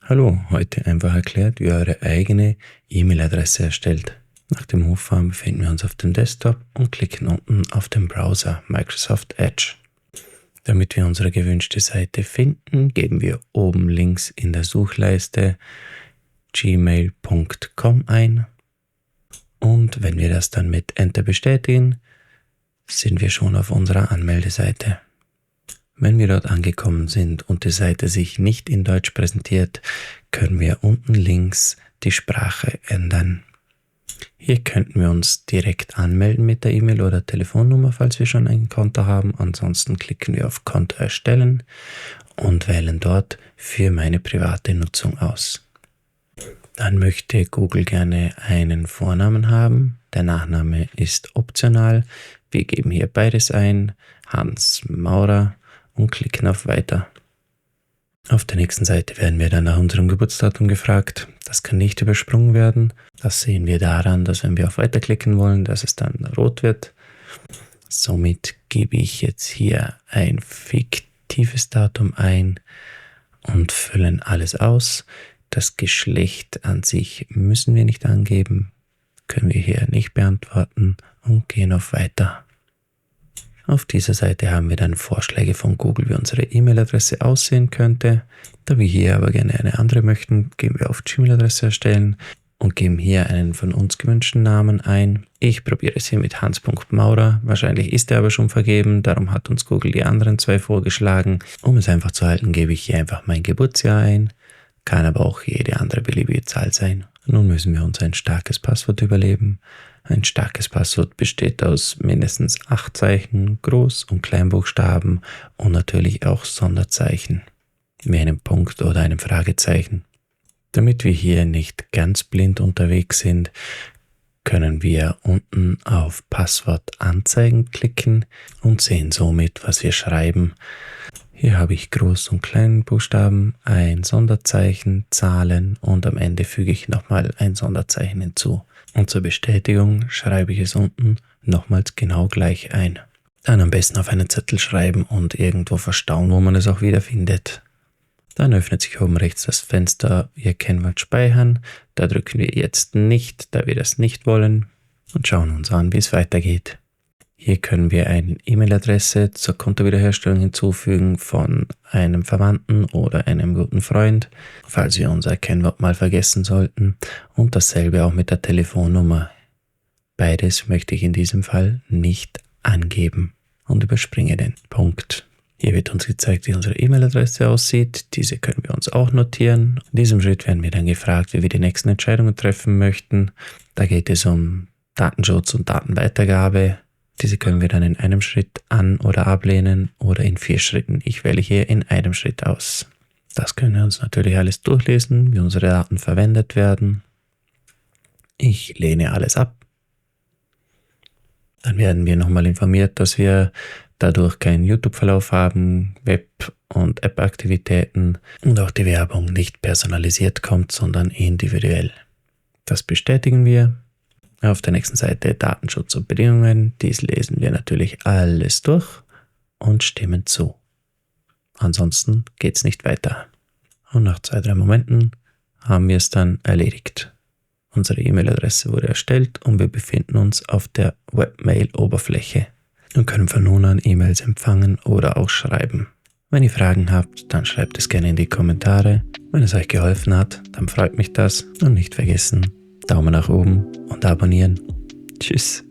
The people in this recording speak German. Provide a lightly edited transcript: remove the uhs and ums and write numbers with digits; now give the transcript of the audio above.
Hallo, heute einfach erklärt, wie ihr eure eigene E-Mail-Adresse erstellt. Nach dem Hochfahren befinden wir uns auf dem Desktop und klicken unten auf den Browser Microsoft Edge. Damit wir unsere gewünschte Seite finden, geben wir oben links in der Suchleiste gmail.com ein und wenn wir das dann mit Enter bestätigen, sind wir schon auf unserer Anmeldeseite. Wenn wir dort angekommen sind und die Seite sich nicht in Deutsch präsentiert, können wir unten links die Sprache ändern. Hier könnten wir uns direkt anmelden mit der E-Mail oder Telefonnummer, falls wir schon ein Konto haben. Ansonsten klicken wir auf Konto erstellen und wählen dort für meine private Nutzung aus. Dann möchte Google gerne einen Vornamen haben. Der Nachname ist optional. Wir geben hier beides ein, Hans Maurer, und klicken auf Weiter. Auf der nächsten Seite werden wir dann nach unserem Geburtsdatum gefragt. Das kann nicht übersprungen werden. Das sehen wir daran, dass wenn wir auf Weiter klicken wollen, dass es dann rot wird. Somit gebe ich jetzt hier ein fiktives Datum ein und füllen alles aus. Das Geschlecht an sich müssen wir nicht angeben, können wir hier nicht beantworten und gehen auf Weiter. Auf dieser Seite haben wir dann Vorschläge von Google, wie unsere E-Mail-Adresse aussehen könnte. Da wir hier aber gerne eine andere möchten, gehen wir auf Gmail-Adresse erstellen und geben hier einen von uns gewünschten Namen ein. Ich probiere es hier mit Hans.Maurer. Wahrscheinlich ist er aber schon vergeben, darum hat uns Google die anderen zwei vorgeschlagen. Um es einfach zu halten, gebe ich hier einfach mein Geburtsjahr ein. Kann aber auch jede andere beliebige Zahl sein. Nun müssen wir uns ein starkes Passwort überlegen. Ein starkes Passwort besteht aus mindestens 8 Zeichen, Groß- und Kleinbuchstaben und natürlich auch Sonderzeichen, wie einem Punkt oder einem Fragezeichen. Damit wir hier nicht ganz blind unterwegs sind, können wir unten auf Passwort anzeigen klicken und sehen somit, was wir schreiben. Hier habe ich Groß- und Kleinbuchstaben, ein Sonderzeichen, Zahlen und am Ende füge ich nochmal ein Sonderzeichen hinzu. Und zur Bestätigung schreibe ich es unten nochmals genau gleich ein. Dann am besten auf einen Zettel schreiben und irgendwo verstauen, wo man es auch wieder findet. Dann öffnet sich oben rechts das Fenster Ihr Kennwort speichern. Da drücken wir jetzt nicht, da wir das nicht wollen und schauen uns an, wie es weitergeht. Hier können wir eine E-Mail-Adresse zur Kontowiederherstellung hinzufügen von einem Verwandten oder einem guten Freund, falls wir unser Kennwort mal vergessen sollten. Und dasselbe auch mit der Telefonnummer. Beides möchte ich in diesem Fall nicht angeben und überspringe den Punkt. Hier wird uns gezeigt, wie unsere E-Mail-Adresse aussieht. Diese können wir uns auch notieren. In diesem Schritt werden wir dann gefragt, wie wir die nächsten Entscheidungen treffen möchten. Da geht es um Datenschutz und Datenweitergabe. Diese können wir dann in einem Schritt an- oder ablehnen oder in 4 Schritten. Ich wähle hier in einem Schritt aus. Das können wir uns natürlich alles durchlesen, wie unsere Daten verwendet werden. Ich lehne alles ab. Dann werden wir nochmal informiert, dass wir dadurch keinen YouTube-Verlauf haben, Web- und App-Aktivitäten und auch die Werbung nicht personalisiert kommt, sondern individuell. Das bestätigen wir. Auf der nächsten Seite Datenschutz und Bedingungen. Dies lesen wir natürlich alles durch und stimmen zu. Ansonsten geht es nicht weiter. Und nach 2-3 Momenten haben wir es dann erledigt. Unsere E-Mail-Adresse wurde erstellt und wir befinden uns auf der Webmail-Oberfläche und können von nun an E-Mails empfangen oder auch schreiben. Wenn ihr Fragen habt, dann schreibt es gerne in die Kommentare. Wenn es euch geholfen hat, dann freut mich das und nicht vergessen, Daumen nach oben und abonnieren. Tschüss.